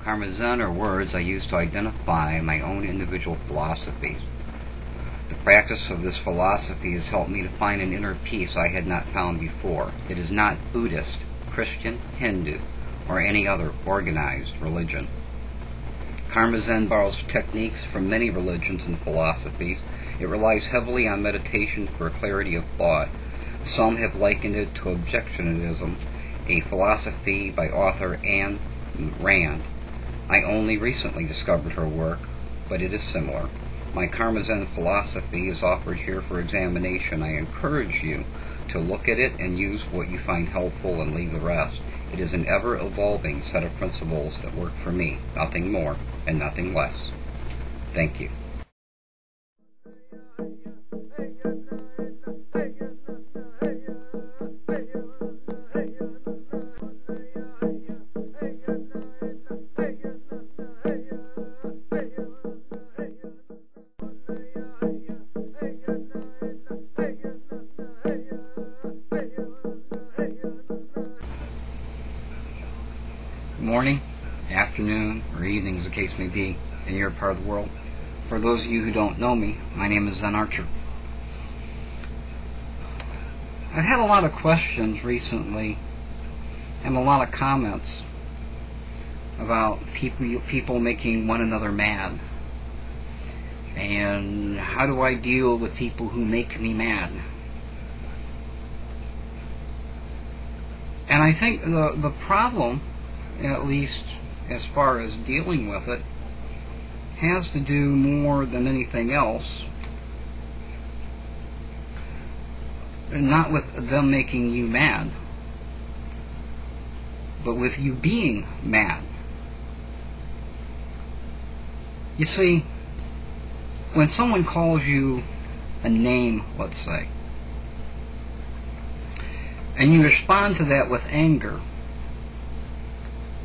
Karma Zen are words I use to identify my own individual philosophies. The practice of this philosophy has helped me to find an inner peace I had not found before. It is not Buddhist, Christian, Hindu, or any other organized religion. Karma Zen borrows techniques from many religions and philosophies. It relies heavily on meditation for clarity of thought. Some have likened it to objectionism, a philosophy by author Ayn Rand. I only recently discovered her work, but it is similar. My Karma Zen philosophy is offered here for examination. I encourage you to look at it and use what you find helpful and leave the rest. It is an ever-evolving set of principles that work for me, nothing more and nothing less. Thank you. Morning, afternoon, or evening as the case may be in your part of the world. For those of you who don't know me, my name is ZenArcher. I've had a lot of questions recently and a lot of comments about people making one another mad. And how do I deal with people who make me mad? And I think the problem, at least as far as dealing with it, has to do more than anything else, not with them making you mad, but with you being mad. You see, when someone calls you a name, let's say, and you respond to that with anger,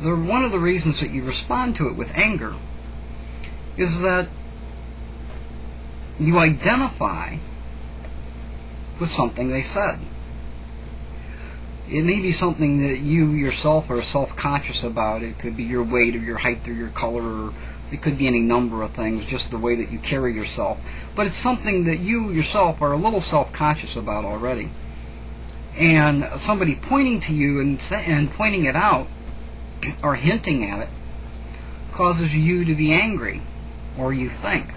one of the reasons that you respond to it with anger is that you identify with something they said. It may be something that you yourself are self-conscious about. It could be your weight or your height or your color, or it could be any number of things, just the way that you carry yourself. But it's something that you yourself are a little self-conscious about already. And somebody pointing to you and pointing it out or hinting at it causes you to be angry, or you think.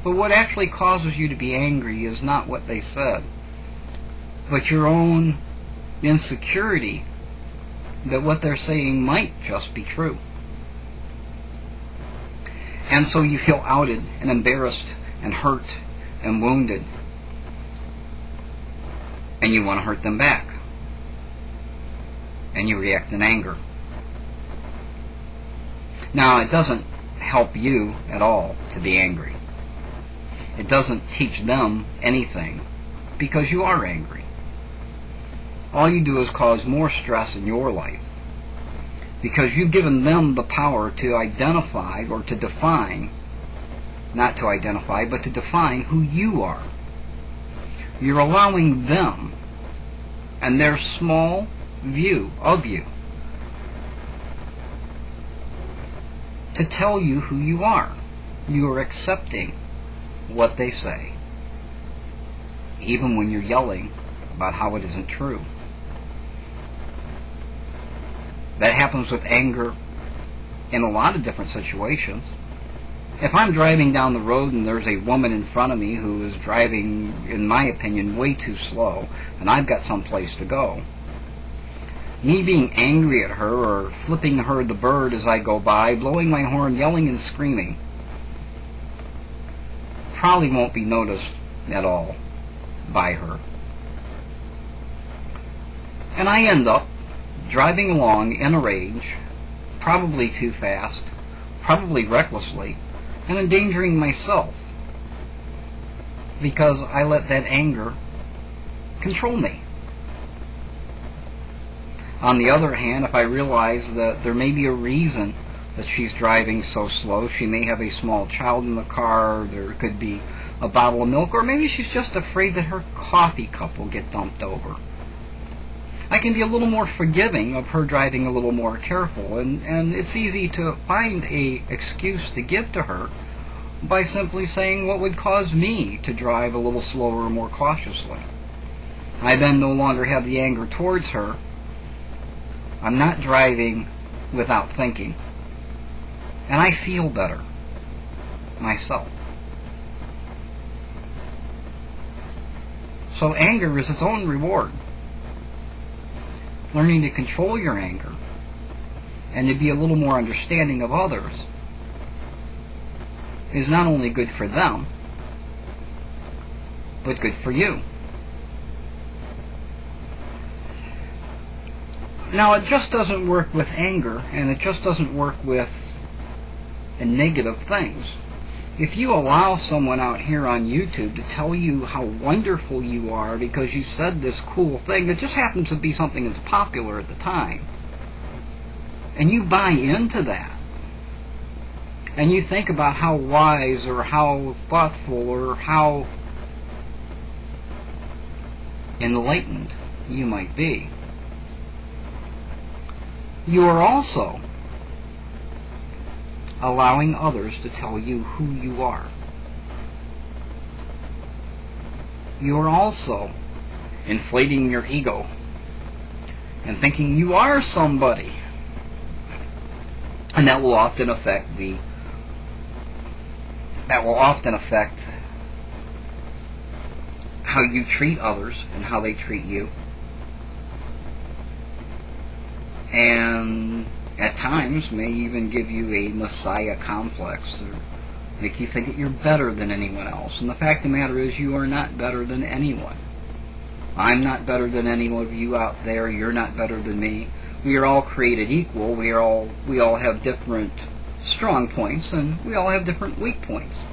But what actually causes you to be angry is not what they said, but your own insecurity that what they're saying might just be true. And so you feel outed and embarrassed and hurt and wounded, and you want to hurt them back, and you react in anger. Now, it doesn't help you at all to be angry. It doesn't teach them anything, because you are angry. All you do is cause more stress in your life, because you've given them the power to identify or to define, not to identify, but to define who you are. You're allowing them and their small view of you to tell you who you are. You are accepting what they say, even when you're yelling about how it isn't true. That happens with anger in a lot of different situations. If I'm driving down the road and there's a woman in front of me who is driving, in my opinion, way too slow, and I've got someplace to go, me being angry at her or flipping her the bird as I go by, blowing my horn, yelling and screaming, probably won't be noticed at all by her. And I end up driving along in a rage, probably too fast, probably recklessly, and endangering myself, because I let that anger control me. On the other hand, if I realize that there may be a reason that she's driving so slow, she may have a small child in the car, there could be a bottle of milk, or maybe she's just afraid that her coffee cup will get dumped over. I can be a little more forgiving of her driving a little more careful, and it's easy to find a excuse to give to her by simply saying what would cause me to drive a little slower or more cautiously. I then no longer have the anger towards her. I'm not driving without thinking. And I feel better myself. So anger is its own reward. Learning to control your anger and to be a little more understanding of others is not only good for them, but good for you. Now, it just doesn't work with anger, and it just doesn't work with negative things. If you allow someone out here on YouTube to tell you how wonderful you are because you said this cool thing that just happens to be something that's popular at the time, and you buy into that, and you think about how wise or how thoughtful or how enlightened you might be, you are also allowing others to tell you who you are. You are also inflating your ego and thinking you are somebody. And that will often affect how you treat others and how they treat you. And at times may even give you a messiah complex or make you think that you're better than anyone else. And the fact of the matter is, you are not better than anyone. I'm not better than any of you out there. You're not better than me. We are all created equal. We all have different strong points, and we all have different weak points.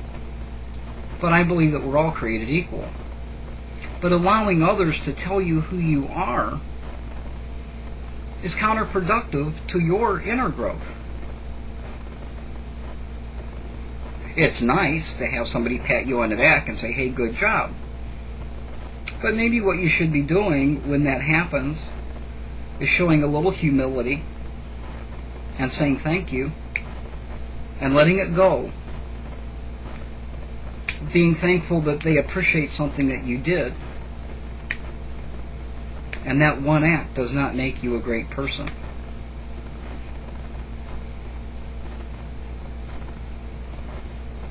But I believe that we're all created equal. But allowing others to tell you who you are is counterproductive to your inner growth. It's nice to have somebody pat you on the back and say, hey, good job. But maybe what you should be doing when that happens is showing a little humility and saying thank you and letting it go. Being thankful that they appreciate something that you did. And that one act does not make you a great person.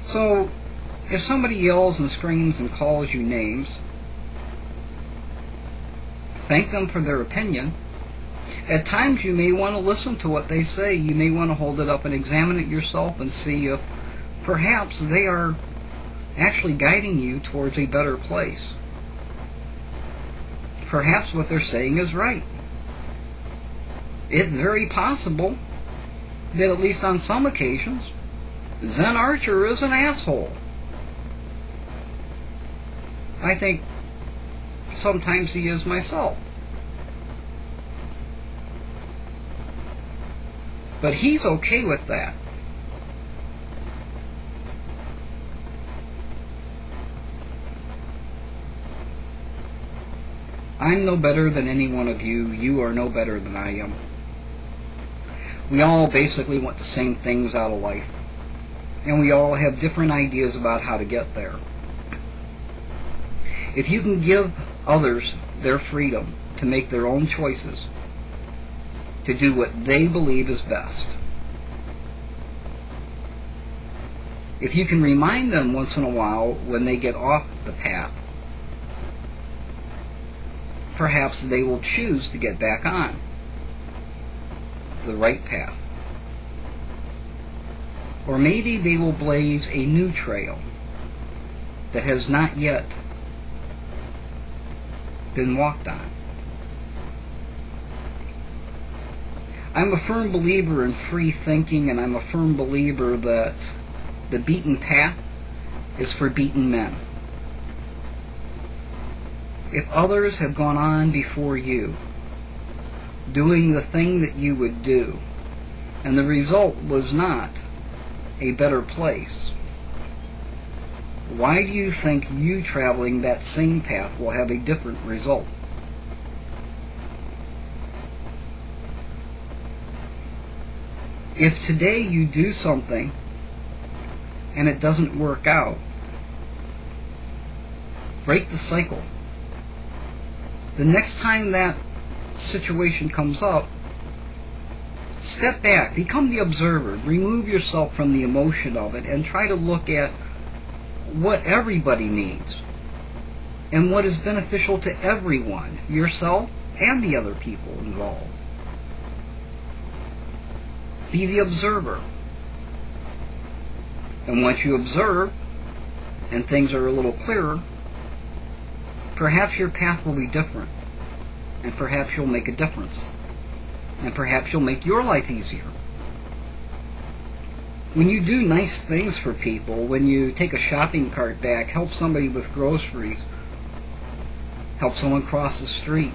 So, if somebody yells and screams and calls you names, thank them for their opinion. At times you may want to listen to what they say. You may want to hold it up and examine it yourself and see if perhaps they are actually guiding you towards a better place. Perhaps what they're saying is right. It's very possible that at least on some occasions, ZenArcher is an asshole. I think sometimes he is myself. But he's okay with that. I'm no better than any one of you. You are no better than I am. We all basically want the same things out of life. And we all have different ideas about how to get there. If you can give others their freedom to make their own choices, to do what they believe is best, if you can remind them once in a while when they get off the path, perhaps they will choose to get back on the right path. Or maybe they will blaze a new trail that has not yet been walked on. I'm a firm believer in free thinking, and I'm a firm believer that the beaten path is for beaten men. If others have gone on before you, doing the thing that you would do, and the result was not a better place, why do you think you traveling that same path will have a different result? If today you do something and it doesn't work out, break the cycle. The next time that situation comes up, step back, become the observer, remove yourself from the emotion of it, and try to look at what everybody needs and what is beneficial to everyone, yourself and the other people involved. Be the observer. And once you observe and things are a little clearer, perhaps your path will be different, and perhaps you'll make a difference, and perhaps you'll make your life easier. When you do nice things for people, when you take a shopping cart back, help somebody with groceries, help someone cross the street,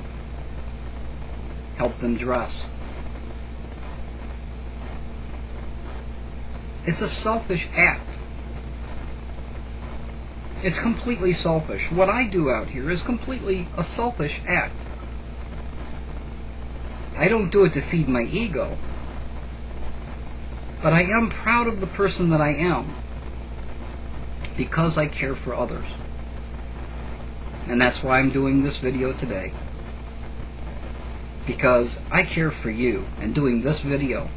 help them dress, it's a selfish act. It's completely selfish. What I do out here is completely a selfish act. I don't do it to feed my ego, but I am proud of the person that I am because I care for others. And that's why I'm doing this video today. Because I care for you, and doing this video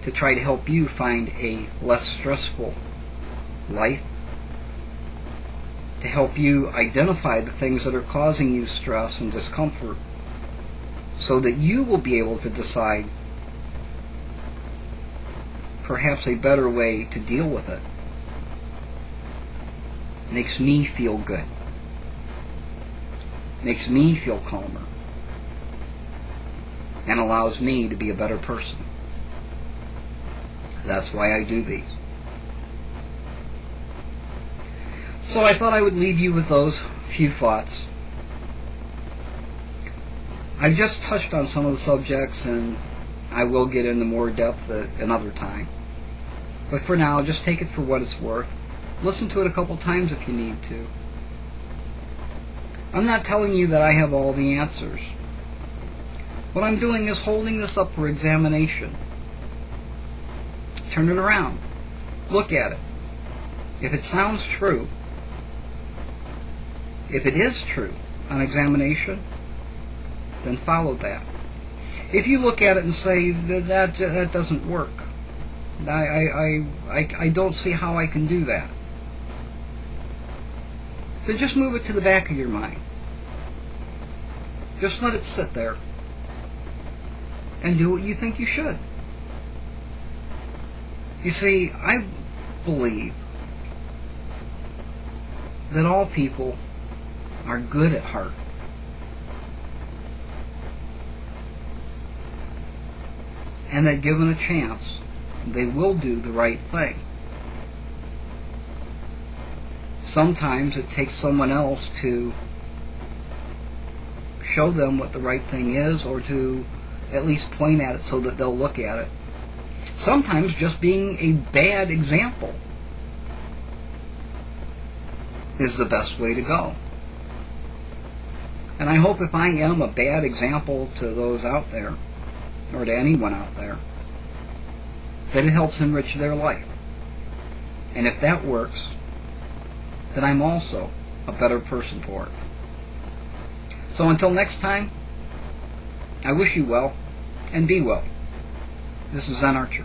to try to help you find a less stressful life, to help you identify the things that are causing you stress and discomfort, so that you will be able to decide perhaps a better way to deal with it. Makes me feel good. Makes me feel calmer. And allows me to be a better person. That's why I do these. So I thought I would leave you with those few thoughts. I've just touched on some of the subjects, and I will get into more depth another time. But for now, just take it for what it's worth. Listen to it a couple times if you need to. I'm not telling you that I have all the answers. What I'm doing is holding this up for examination. Turn it around. Look at it. If it sounds true, if it is true on examination, then follow that. If you look at it and say that doesn't work, I don't see how I can do that, then just move it to the back of your mind. Just let it sit there and do what you think you should. You see, I believe that all people are good at heart. And that given a chance, they will do the right thing. Sometimes it takes someone else to show them what the right thing is, or to at least point at it so that they'll look at it. Sometimes just being a bad example is the best way to go. And I hope if I am a bad example to those out there, or to anyone out there, that it helps enrich their life. And if that works, then I'm also a better person for it. So until next time, I wish you well, and be well. This is ZenArcher.